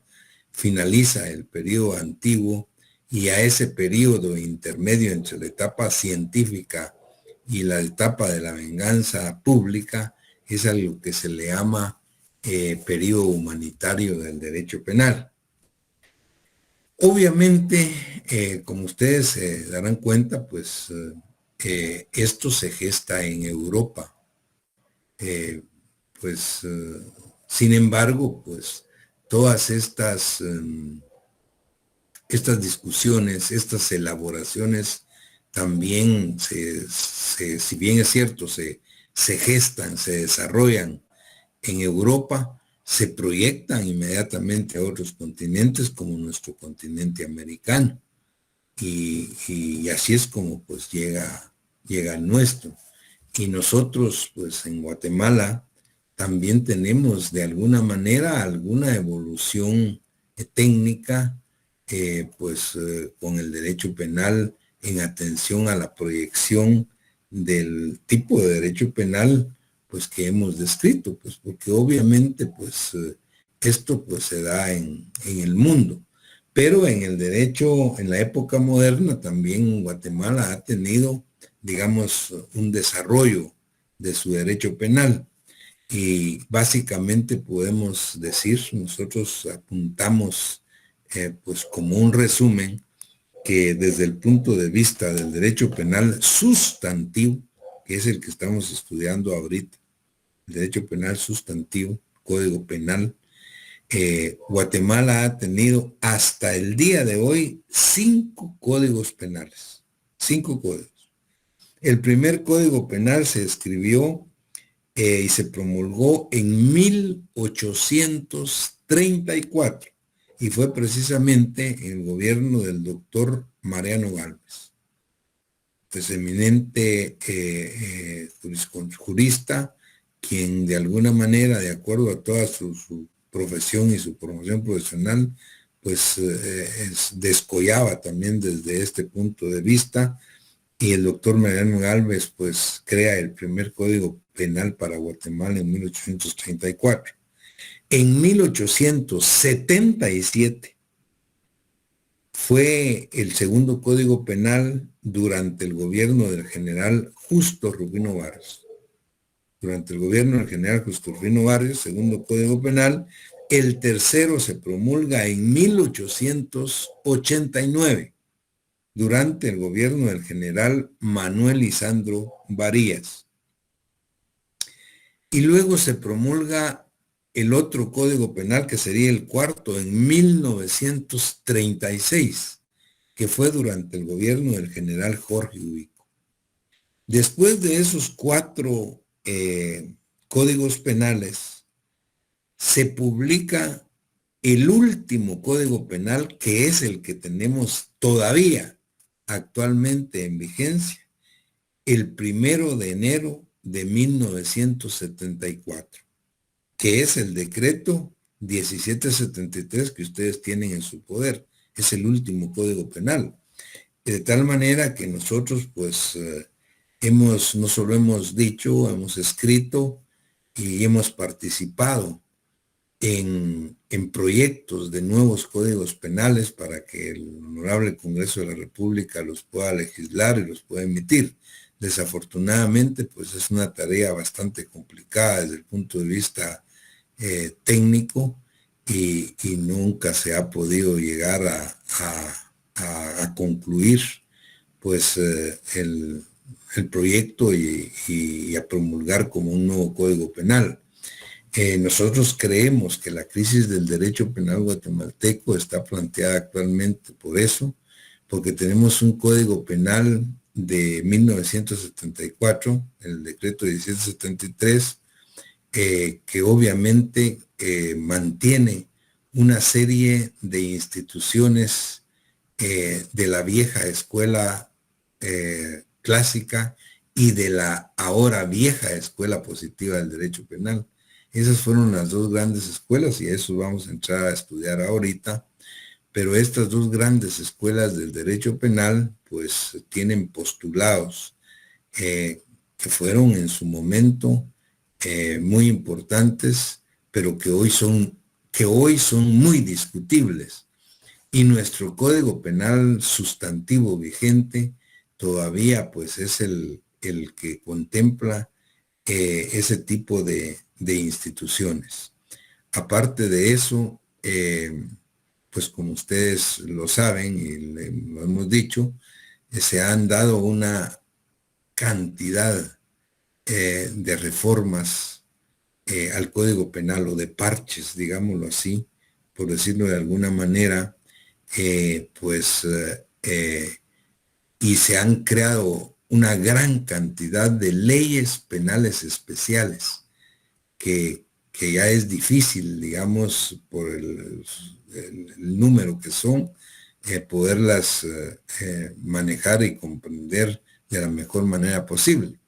finaliza el periodo antiguo, y a ese periodo intermedio entre la etapa científica y la etapa de la venganza pública es a lo que se le llama periodo humanitario del derecho penal. Obviamente, como ustedes se darán cuenta, pues esto se gesta en Europa. Sin embargo, pues todas estas discusiones, estas elaboraciones también si bien es cierto, se gestan, se desarrollan en Europa, se proyectan inmediatamente a otros continentes como nuestro continente americano. Y así es como pues llega al nuestro. Y nosotros pues en Guatemala también tenemos de alguna manera alguna evolución técnica con el derecho penal en atención a la proyección del tipo de derecho penal pues que hemos descrito, pues porque obviamente pues esto pues se da en el mundo, pero en el derecho, en la época moderna también Guatemala ha tenido, digamos, un desarrollo de su derecho penal, y básicamente podemos decir, nosotros apuntamos pues como un resumen, que desde el punto de vista del derecho penal sustantivo, que es el que estamos estudiando ahorita, el derecho penal sustantivo, Código Penal, Guatemala ha tenido hasta el día de hoy 5 códigos penales, 5 códigos. El primer Código Penal se escribió y se promulgó en 1834 y fue precisamente en el gobierno del doctor Mariano Gálvez, pues eminente jurista, quien de alguna manera, de acuerdo a toda su profesión y su promoción profesional, pues descollaba también desde este punto de vista, y el doctor Mariano Gálvez pues crea el primer Código Penal para Guatemala en 1834. En 1877 fue el segundo Código Penal durante el gobierno del general Justo Rufino Barrios. Durante el gobierno del general Justo Rufino Barrios, segundo Código Penal. El tercero se promulga en 1889, durante el gobierno del general Manuel Lisandro Varías. Y luego se promulga el otro Código Penal, que sería el cuarto, en 1936, que fue durante el gobierno del general Jorge Ubico. Después de esos 4 códigos penales, se publica el último Código Penal, que es el que tenemos todavía actualmente en vigencia, el 1 de enero de 1974, que es el decreto 1773 que ustedes tienen en su poder. Es el último Código Penal. De tal manera que nosotros, pues, no solo hemos dicho, hemos escrito y hemos participado en proyectos de nuevos códigos penales para que el Honorable Congreso de la República los pueda legislar y los pueda emitir. Desafortunadamente, pues es una tarea bastante complicada desde el punto de vista técnico y nunca se ha podido llegar a concluir pues el proyecto y a promulgar como un nuevo código penal. Nosotros creemos que la crisis del derecho penal guatemalteco está planteada actualmente por eso, porque tenemos un código penal de 1974, el decreto 1773, que obviamente mantiene una serie de instituciones de la vieja escuela clásica y de la ahora vieja escuela positiva del derecho penal. Esas fueron las dos grandes escuelas y a eso vamos a entrar a estudiar ahorita, pero estas dos grandes escuelas del derecho penal pues tienen postulados que fueron en su momento muy importantes, pero que hoy son muy discutibles. Y nuestro código penal sustantivo vigente todavía pues es el que contempla ese tipo de instituciones. Aparte de eso, pues como ustedes lo saben y lo hemos dicho, se han dado una cantidad de reformas al Código Penal o de parches, digámoslo así, por decirlo de alguna manera, y se han creado una gran cantidad de leyes penales especiales que ya es difícil, digamos, por el número que son, poderlas manejar y comprender de la mejor manera posible.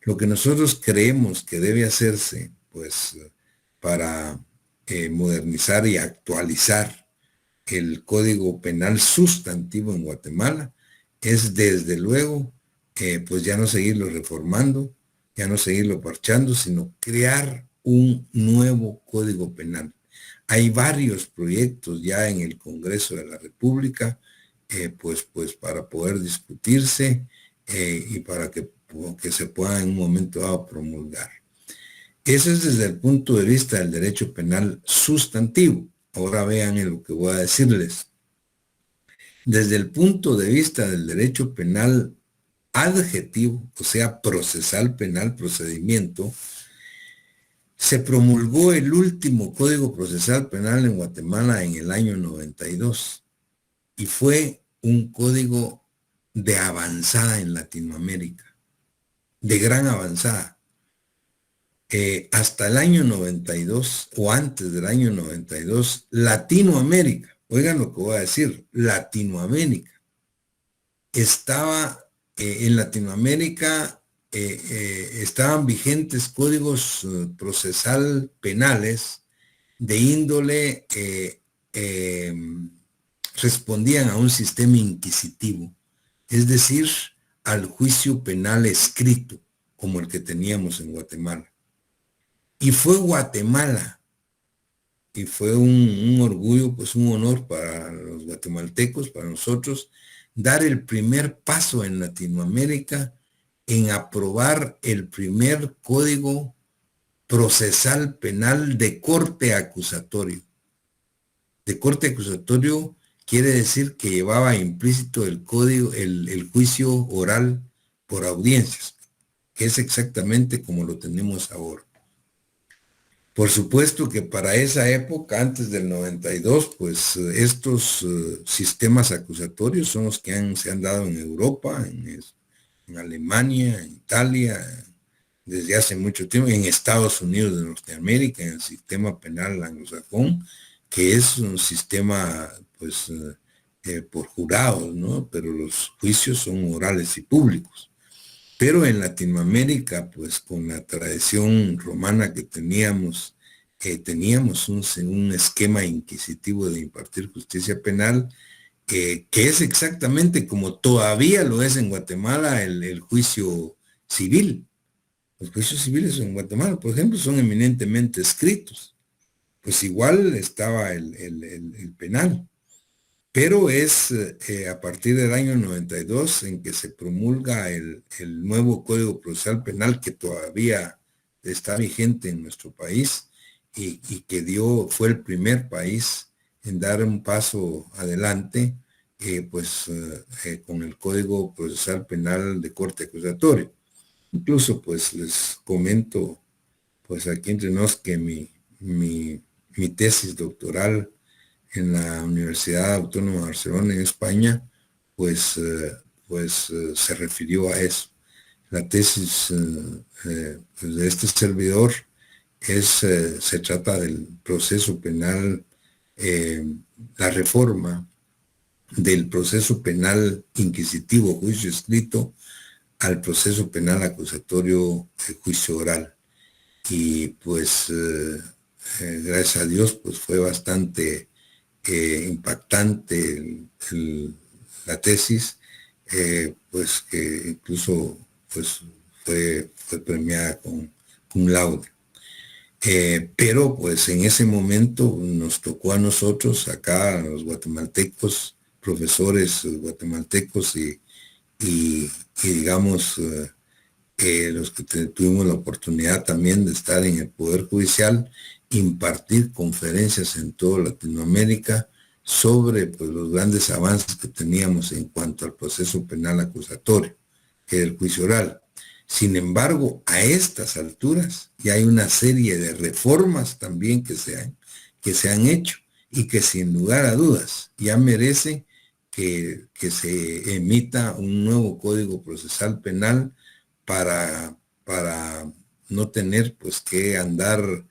Lo que nosotros creemos que debe hacerse, pues, para modernizar y actualizar el Código Penal sustantivo en Guatemala, es desde luego, pues ya no seguirlo reformando, ya no seguirlo parchando, sino crear un nuevo Código Penal. Hay varios proyectos ya en el Congreso de la República, pues para poder discutirse y para que se pueda en un momento dado promulgar. Eso es desde el punto de vista del derecho penal sustantivo. Ahora vean lo que voy a decirles. Desde el punto de vista del derecho penal adjetivo, o sea, procesal penal, procedimiento, se promulgó el último Código Procesal Penal en Guatemala en el año 92 y fue un código de avanzada en Latinoamérica, de gran avanzada. Hasta el año 92 o antes del año 92, Latinoamérica, oigan lo que voy a decir, Latinoamérica, estaba en Latinoamérica, estaban vigentes códigos procesal penales de índole, respondían a un sistema inquisitivo, es decir, al juicio penal escrito, como el que teníamos en Guatemala. Y fue Guatemala, y fue un orgullo, pues un honor para los guatemaltecos, para nosotros, dar el primer paso en Latinoamérica en aprobar el primer código procesal penal de corte acusatorio. De corte acusatorio quiere decir que llevaba implícito el código, el juicio oral por audiencias, que es exactamente como lo tenemos ahora. Por supuesto que para esa época, antes del 92, pues estos sistemas acusatorios son los que se han dado en Europa, en Alemania, en Italia, desde hace mucho tiempo, en Estados Unidos de Norteamérica, en el sistema penal anglosajón, que es un sistema, pues, por jurados, ¿no? Pero los juicios son orales y públicos. Pero en Latinoamérica, pues con la tradición romana que teníamos un esquema inquisitivo de impartir justicia penal, que es exactamente como todavía lo es en Guatemala el juicio civil. Los juicios civiles en Guatemala, por ejemplo, son eminentemente escritos. Pues igual estaba el penal. Pero es a partir del año 92 en que se promulga el nuevo Código Procesal Penal que todavía está vigente en nuestro país y que fue el primer país en dar un paso adelante con el Código Procesal Penal de corte acusatorio. Incluso pues les comento pues aquí entre nos que mi tesis doctoral en la Universidad Autónoma de Barcelona en España se refirió a eso. La tesis de este servidor se trata del proceso penal, la reforma del proceso penal inquisitivo, juicio escrito, al proceso penal acusatorio, juicio oral. Y pues gracias a Dios pues fue bastante impactante la tesis, pues que incluso pues fue premiada con un laude. Pero pues en ese momento nos tocó a nosotros acá, a los guatemaltecos, profesores guatemaltecos y digamos los que tuvimos la oportunidad también de estar en el Poder Judicial, impartir conferencias en toda Latinoamérica sobre pues, los grandes avances que teníamos en cuanto al proceso penal acusatorio, que es el juicio oral. Sin embargo, a estas alturas ya hay una serie de reformas también que se han hecho y que sin lugar a dudas ya merece que se emita un nuevo Código Procesal Penal para no tener pues que andar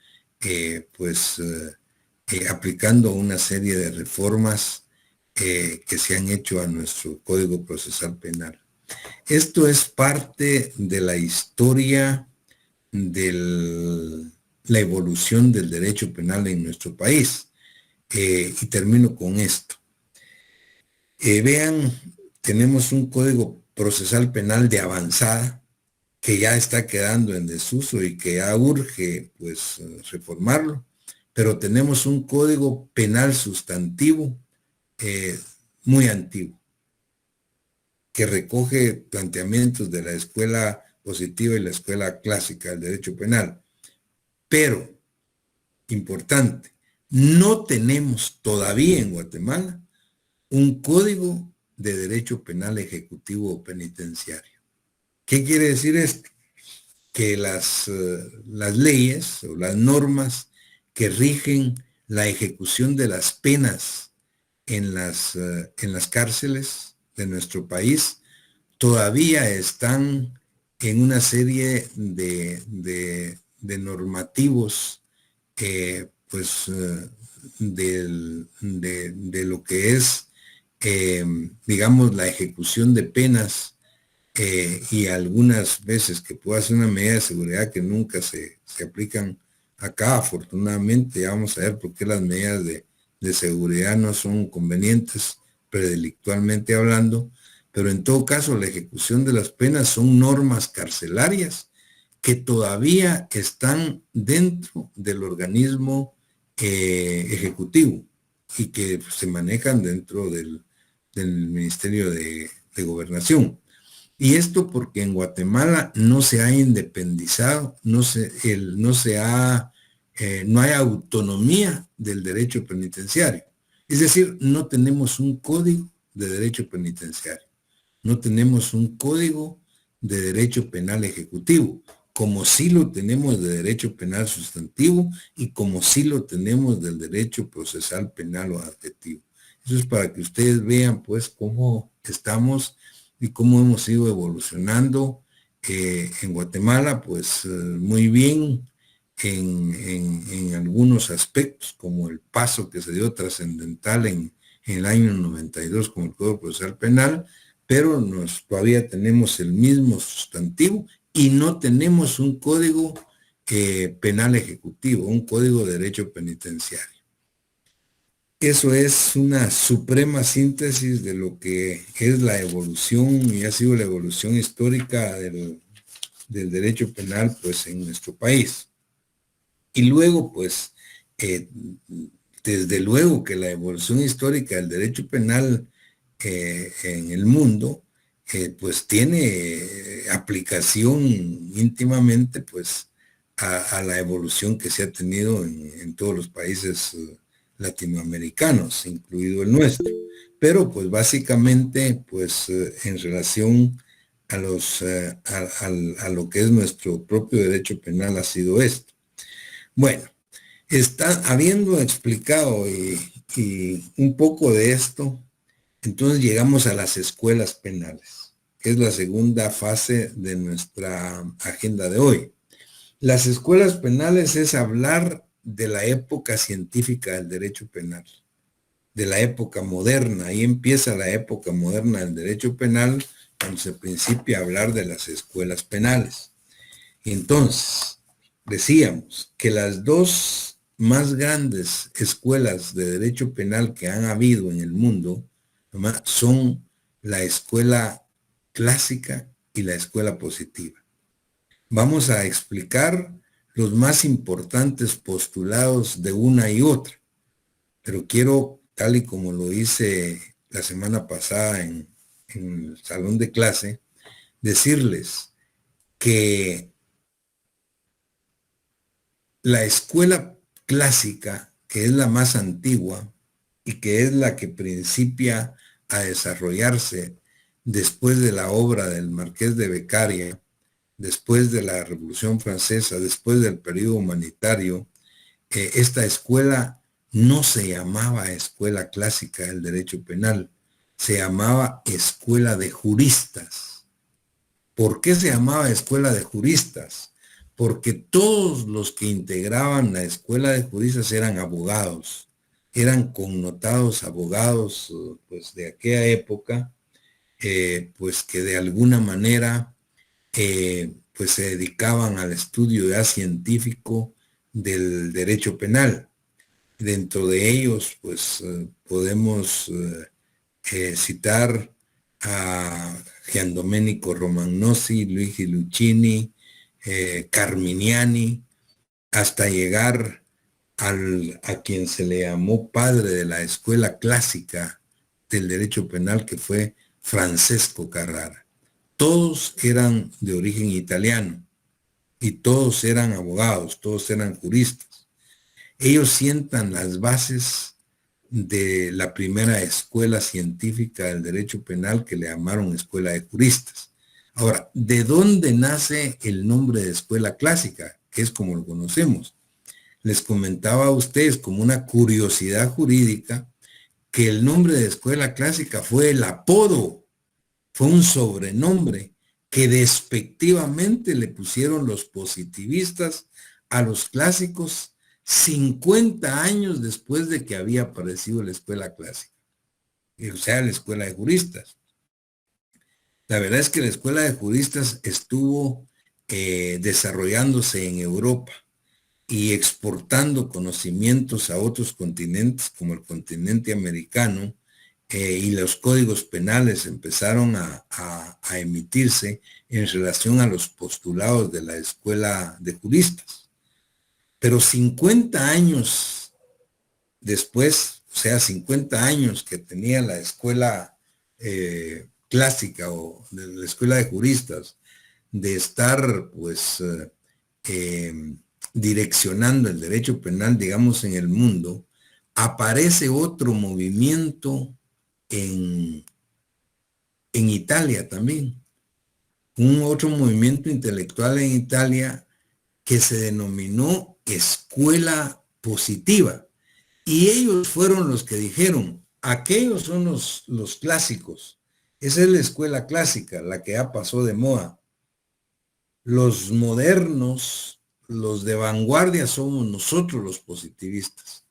aplicando una serie de reformas que se han hecho a nuestro Código Procesal Penal. Esto es parte de la historia de la evolución del derecho penal en nuestro país. Y termino con esto. Vean, tenemos un Código Procesal Penal de avanzada que ya está quedando en desuso y que ya urge pues reformarlo, pero tenemos un Código Penal sustantivo muy antiguo, que recoge planteamientos de la escuela positiva y la escuela clásica del derecho penal. Pero, importante, no tenemos todavía en Guatemala un código de derecho penal ejecutivo o penitenciario. ¿Qué quiere decir esto? Que las leyes o las normas que rigen la ejecución de las penas en las cárceles de nuestro país todavía están en una serie de normativos de lo que es digamos la ejecución de penas y algunas veces que pueda ser una medida de seguridad que nunca se aplican acá. Afortunadamente ya vamos a ver por qué las medidas de seguridad no son convenientes predelictualmente hablando, pero en todo caso la ejecución de las penas son normas carcelarias que todavía están dentro del organismo ejecutivo y que se manejan dentro del Ministerio de Gobernación. Y esto porque en Guatemala no se ha independizado, no hay autonomía del derecho penitenciario. Es decir, no tenemos un código de derecho penitenciario, no tenemos un código de derecho penal ejecutivo, como sí lo tenemos de derecho penal sustantivo y como sí lo tenemos del derecho procesal penal o adjetivo. Eso es para que ustedes vean pues cómo estamos y cómo hemos ido evolucionando en Guatemala, pues muy bien en algunos aspectos, como el paso que se dio trascendental en el año 92 con el Código Procesal Penal, pero todavía tenemos el mismo sustantivo y no tenemos un código penal ejecutivo, un código de derecho penitenciario. Eso es una suprema síntesis de lo que es la evolución y ha sido la evolución histórica del del derecho penal pues en nuestro país. Y luego pues desde luego que la evolución histórica del derecho penal en el mundo pues tiene aplicación íntimamente pues a la evolución que se ha tenido en todos los países latinoamericanos, incluido el nuestro. Pero pues básicamente pues en relación a lo que es nuestro propio derecho penal ha sido esto. Bueno, habiendo explicado y un poco de esto, entonces llegamos a las escuelas penales, que es la segunda fase de nuestra agenda de hoy. Las escuelas penales es hablar de la época científica del derecho penal, de la época moderna. Ahí empieza la época moderna del derecho penal, cuando se principia a hablar de las escuelas penales. Entonces, decíamos que las dos más grandes escuelas de derecho penal que han habido en el mundo son la escuela clásica y la escuela positiva. Vamos a explicar los más importantes postulados de una y otra, pero quiero, tal y como lo hice la semana pasada en el salón de clase, decirles que la escuela clásica, que es la más antigua y que es la que principia a desarrollarse después de la obra del Marqués de Beccaria, después de la Revolución Francesa, después del periodo humanitario, esta escuela no se llamaba escuela clásica del derecho penal, se llamaba escuela de juristas. ¿Por qué se llamaba escuela de juristas? Porque todos los que integraban la escuela de juristas eran abogados, eran connotados abogados pues de aquella época, pues que de alguna manera pues se dedicaban al estudio ya científico del derecho penal. Dentro de ellos pues podemos citar a Gian Domenico Romagnosi, Luigi Lucchini, Carminiani, hasta llegar a quien se le llamó padre de la escuela clásica del derecho penal, que fue Francesco Carrara. Todos eran de origen italiano y todos eran abogados, todos eran juristas. Ellos sientan las bases de la primera escuela científica del derecho penal, que le llamaron escuela de juristas. Ahora, ¿de dónde nace el nombre de escuela clásica? Que es como lo conocemos. Les comentaba a ustedes como una curiosidad jurídica que el nombre de escuela clásica fue el apodo, fue un sobrenombre que despectivamente le pusieron los positivistas a los clásicos 50 años después de que había aparecido la escuela clásica, o sea, la escuela de juristas. La verdad es que la escuela de juristas estuvo desarrollándose en Europa y exportando conocimientos a otros continentes, como el continente americano, y los códigos penales empezaron a emitirse en relación a los postulados de la escuela de juristas. Pero 50 años después, o sea, 50 años que tenía la escuela clásica o de la escuela de juristas, de estar pues direccionando el derecho penal, digamos, en el mundo, aparece otro movimiento en Italia también, un otro movimiento intelectual en Italia que se denominó escuela positiva, y ellos fueron los que dijeron, aquellos son los clásicos, esa es la escuela clásica, la que ya pasó de moda. Los modernos, los de vanguardia, somos nosotros los positivistas.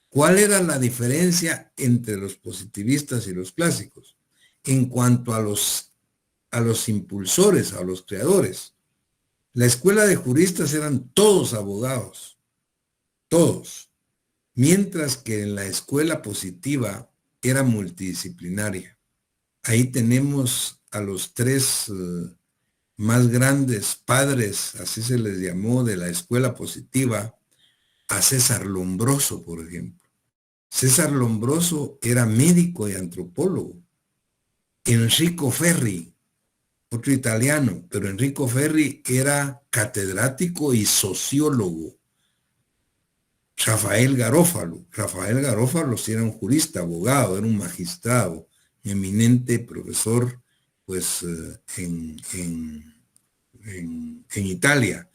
¿Cuál era la diferencia entre los positivistas y los clásicos? En cuanto a los impulsores, a los creadores. La escuela de juristas eran todos abogados, todos. Mientras que en la escuela positiva era multidisciplinaria. Ahí tenemos a los tres más grandes padres, así se les llamó, de la escuela positiva, a César Lombroso, por ejemplo. César Lombroso era médico y antropólogo. Enrico Ferri, otro italiano, pero Enrico Ferri era catedrático y sociólogo. Rafael Garófalo sí era un jurista, abogado, era un magistrado, eminente profesor, pues, en Italia.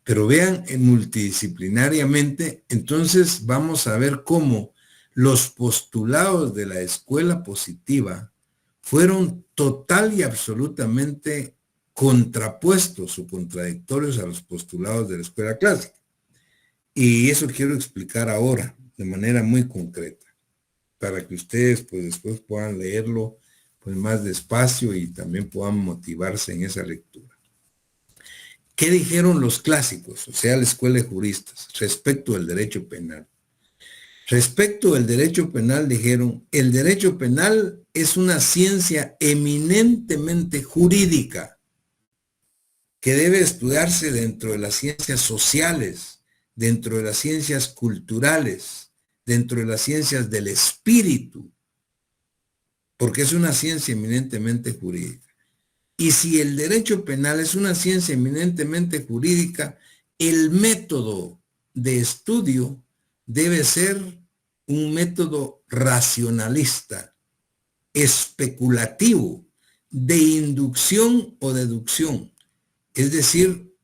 Pero vean, multidisciplinariamente, entonces vamos a ver cómo los postulados de la escuela positiva fueron total y absolutamente contrapuestos o contradictorios a los postulados de la escuela clásica. Y eso quiero explicar ahora de manera muy concreta, para que ustedes pues después puedan leerlo pues más despacio y también puedan motivarse en esa lectura. ¿Qué dijeron los clásicos, o sea, la escuela de juristas, respecto del derecho penal? Respecto del derecho penal dijeron, el derecho penal es una ciencia eminentemente jurídica que debe estudiarse dentro de las ciencias sociales, dentro de las ciencias culturales, dentro de las ciencias del espíritu, porque es una ciencia eminentemente jurídica. Y si el derecho penal es una ciencia eminentemente jurídica, el método de estudio debe ser un método racionalista, especulativo, de inducción o deducción, es decir,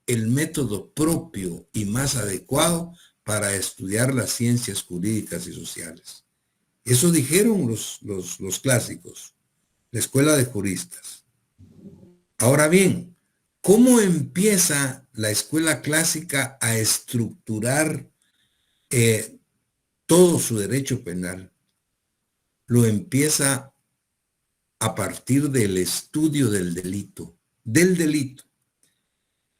el método propio y más adecuado para estudiar las ciencias jurídicas y sociales. Eso dijeron los clásicos, la escuela de juristas. Ahora bien, ¿cómo empieza la escuela clásica a estructurar todo su derecho penal? Lo empieza a partir del estudio del delito.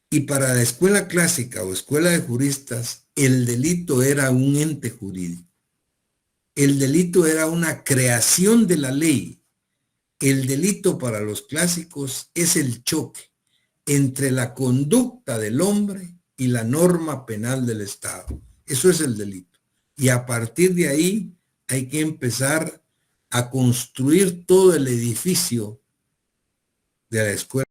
Y para la escuela clásica o escuela de juristas, el delito era un ente jurídico. El delito era una creación de la ley. El delito para los clásicos es el choque entre la conducta del hombre y la norma penal del Estado. Eso es el delito. Y a partir de ahí hay que empezar a construir todo el edificio de la escuela